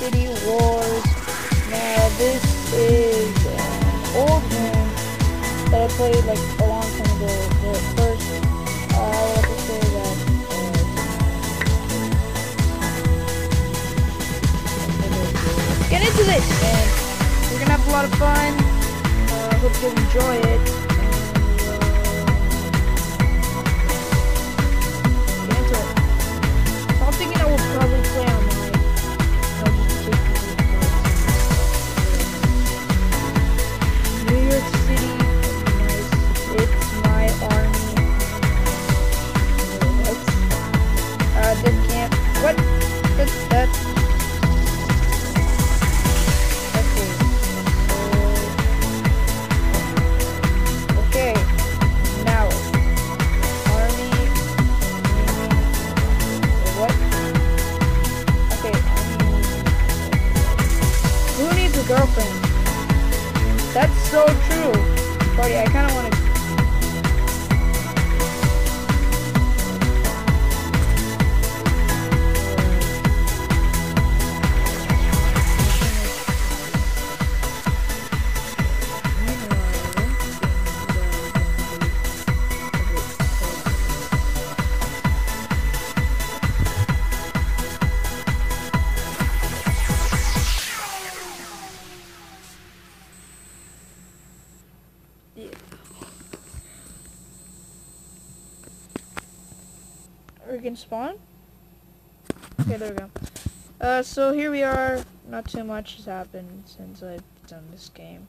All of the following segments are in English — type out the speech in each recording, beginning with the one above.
City Wars. Now this is an old game that I played like a long time ago. But first, I would have to say that let's get into this, and we're gonna have a lot of fun. Hope you enjoy it. Get into it. So I'm thinking I will probably play online. Just to take New York City. Nice. It's my army. What? This camp. What? That's. Okay. Now. Army. What? Okay. Who needs a girlfriend? That's so true. Party, I kind of want to. We can spawn? Okay, there we go. So here we are. Not too much has happened since I've done this game.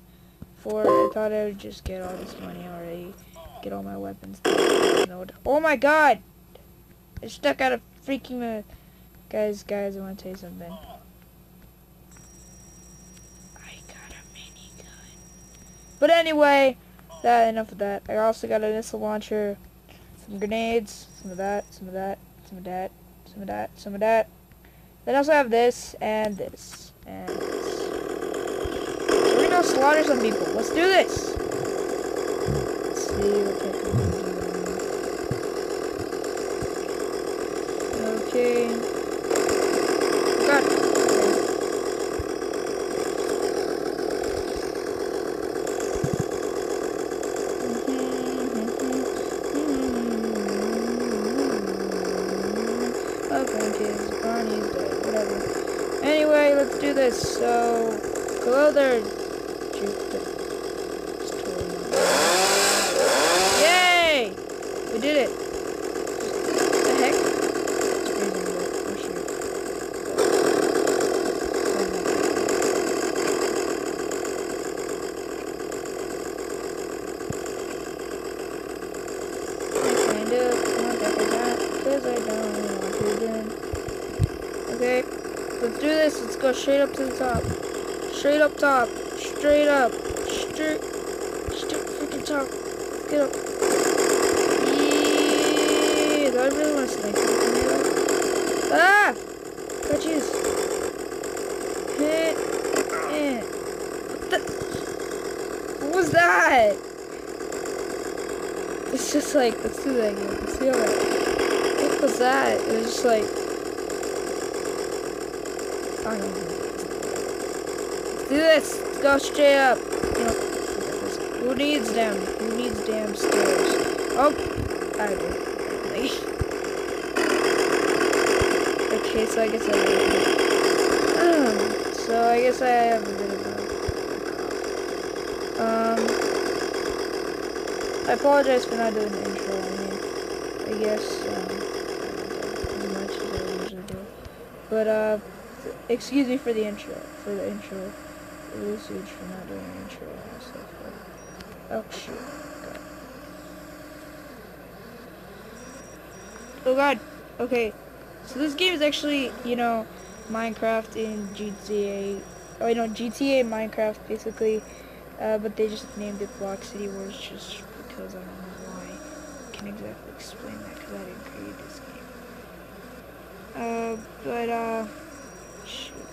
I thought I would just get all this money already. Get all my weapons. Oh my god! I stuck out of freaking Guys, I want to tell you something. I got a minigun. But anyway, enough of that. I also got a missile launcher. Some grenades, some of that, some of that, some of that, some of that, some of that. Then I also have this, and this, and this. So we're gonna slaughter some people. Let's do this! Let's see what I can do. Okay. God. Barney's dead, whatever. Anyway, let's do this. So, go there. Yay! We did it. What the heck? Oh, shoot. I kind of want back at that because I don't want to again. Okay, let's do this. Let's go straight up to the top. Straight up top. Straight up. Straight freaking top. Get up. Yeah. Do I really want to snipe it? Ah! God, jeez. What was that? It's just like, let's do that again. Let's see how that. What was that? It was just like. I don't know. Let's do this. Let's go straight up. You know, who needs them? Who needs damn stairs? Oh, I do. Okay, so I guess I have a bit of I apologize for not doing the intro. I mean, I guess as much as I usually do, but excuse me for the intro. It was huge for not doing an intro and stuff. But, oh shoot! Oh god. Okay. So this game is actually, you know, Minecraft in GTA. Oh, you know, GTA Minecraft basically. But they just named it Block City Wars just because I don't know why. I can't exactly explain that because I didn't create this game. Shoot.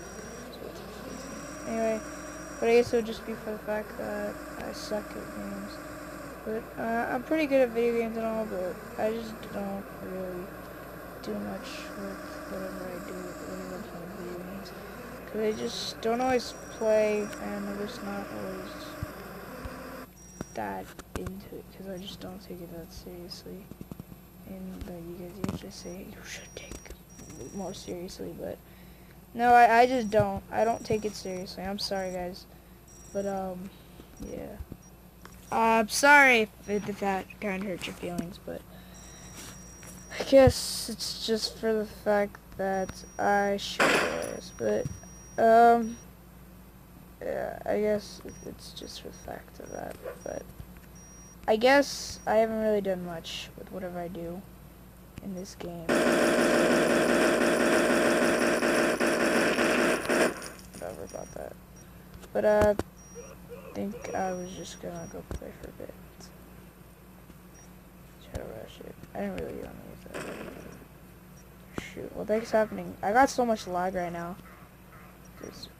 Anyway, but I guess it would just be for the fact that I suck at games. But I'm pretty good at video games and all, but I just don't really do much with whatever I do when it comes to video games. Cause I just don't always play, and I'm just not always that into it. Cause I just don't take it that seriously. And you guys usually say you should take it more seriously, but no, I just don't. I don't take it seriously. I'm sorry, guys. But, yeah. I'm sorry if that kind of hurt your feelings, but I guess it's just for the fact that I should this. But, yeah, I guess it's just for the fact of that. But I guess I haven't really done much with whatever I do in this game. Whatever about that. But, I think I was just gonna go play for a bit. Try to rush it. I didn't really want to use that. Shoot, what the heck's happening? I got so much lag right now. Just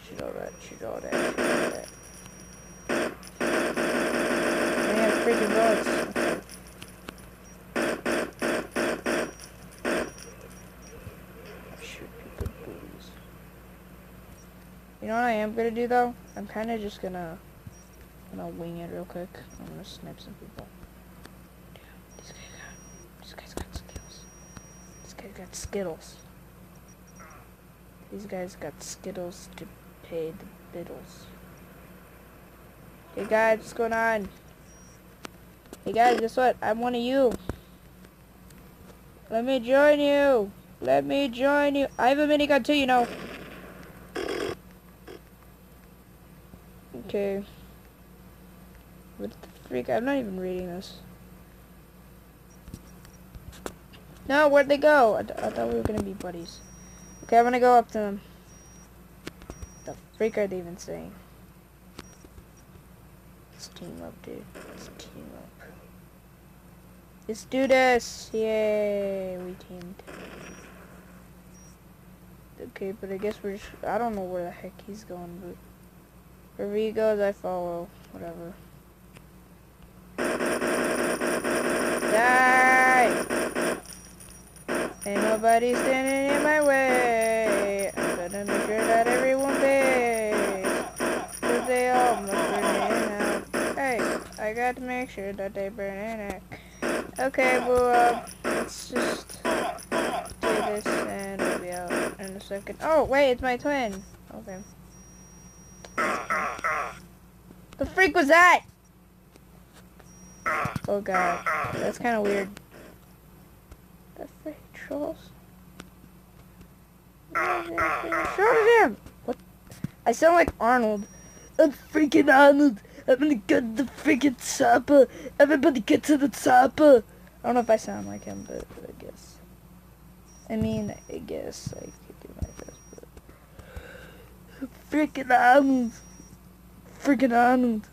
shoot all that, shoot all that, shoot all that. I have freaking bullets. Okay. Shoot people with booties. You know what I am gonna do though? I'm kind of just gonna wing it real quick. I'm gonna snipe some people. Damn, this guy's got skills. This guy's got skittles. These guys got skittles to pay the biddles. Hey guys, what's going on? Hey guys, guess what? I'm one of you. Let me join you. Let me join you. I have a minigun too, you know. Okay. What the freak? I'm not even reading this. No, where'd they go? I thought we were gonna be buddies. Okay, I'm gonna go up to them. The freak are they even saying? Let's team up, dude. Let's team up. Let's do this! Yay! We teamed. Okay, but I guess we're just... I don't know where the heck he's going, but... Wherever he goes, I follow. Whatever. Die! Ain't nobody standing in my way. I'm gonna make sure that everyone pays. Cause they all must burn out. Hey, I got to make sure that they burn out. Okay, well, let's just do this and we'll be out in a second. Oh, wait, it's my twin. Okay. The freak was that? Oh god, that's kind of weird. The freak trolls. Shoot him! What? I sound like Arnold. I'm freaking Arnold. I'm gonna get the freaking chopper. Everybody get to the chopper. I don't know if I sound like him, but I guess. I mean, I guess I could do my best, but... Freaking Arnold. Freaking Arnold.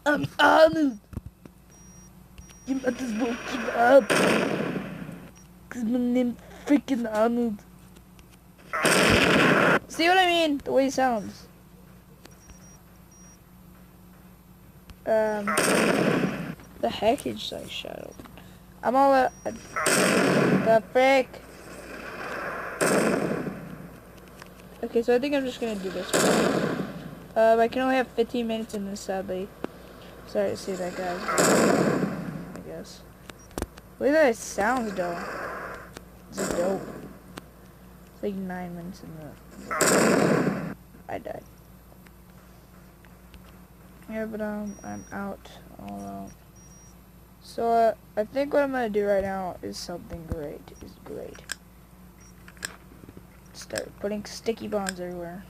I'm Arnold. You might as well keep up. Cause my name's freaking Arnold. See what I mean? The way he sounds. The heck is just like shadow. I'm all the frick. Okay, so I think I'm just gonna do this one. I can only have 15 minutes in this, sadly. Sorry to see that, guys. I guess. Look at that, it sounds dope. It's dope. It's like 9 minutes in the... I died. Yeah, but I'm out. All out. So, I think what I'm gonna do right now is something great. Start putting sticky bombs everywhere.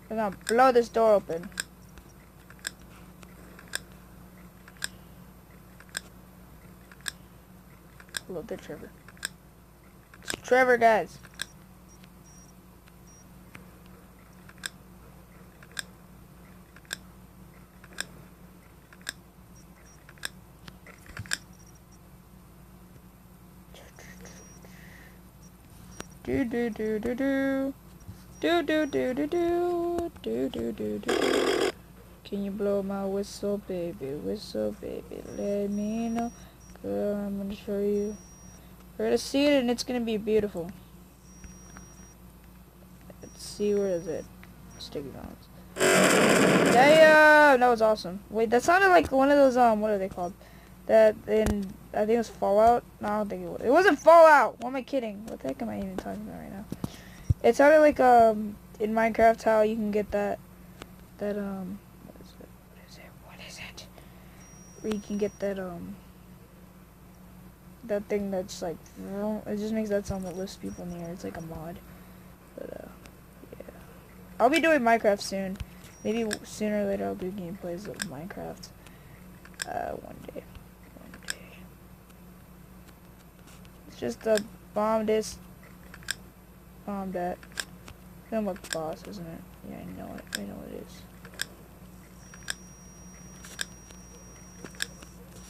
I'm gonna blow this door open. Hello there, Trevor. It's Trevor, guys. Do do do do do do do do do do do do do do. Can you blow my whistle, baby? Whistle, baby. Let me know. Girl, I'm gonna show you. We're gonna see it and it's gonna be beautiful. Let's see, where is it? Sticky bombs. Damn! That was awesome. Wait, that sounded like one of those, what are they called? That in, I think it was Fallout? No, I don't think it was. It wasn't Fallout! What am I kidding? What the heck am I even talking about right now? It sounded like, in Minecraft how you can get that, what is it? Where you can get that, that thing that's like, it just makes that sound that lifts people in the air. It's like a mod. But, yeah. I'll be doing Minecraft soon. Maybe sooner or later I'll do gameplays of Minecraft. One day. It's just a bomb this. Bomb that. Kind of like boss, isn't it? Yeah, I know it. I know it is.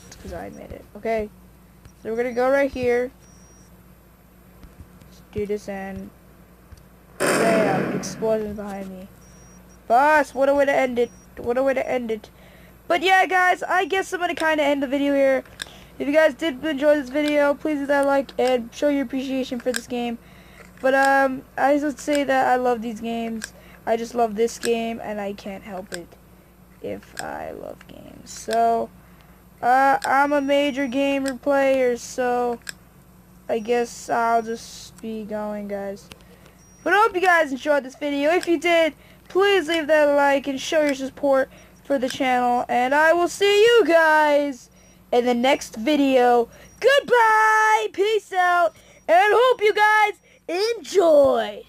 It's because I made it. Okay. So we're gonna go right here. Let's do this and bam! Explosion behind me. Boss, what a way to end it. What a way to end it. But yeah, guys, I guess I'm gonna kind of end the video here. If you guys did enjoy this video, please hit that like and show your appreciation for this game. But I just say that I love these games. I just love this game, and I can't help it if I love games. So I'm a major gamer player, so I guess I'll just be going, guys. But I hope you guys enjoyed this video. If you did, please leave that like and show your support for the channel. And I will see you guys in the next video. Goodbye, peace out, and hope you guys enjoy.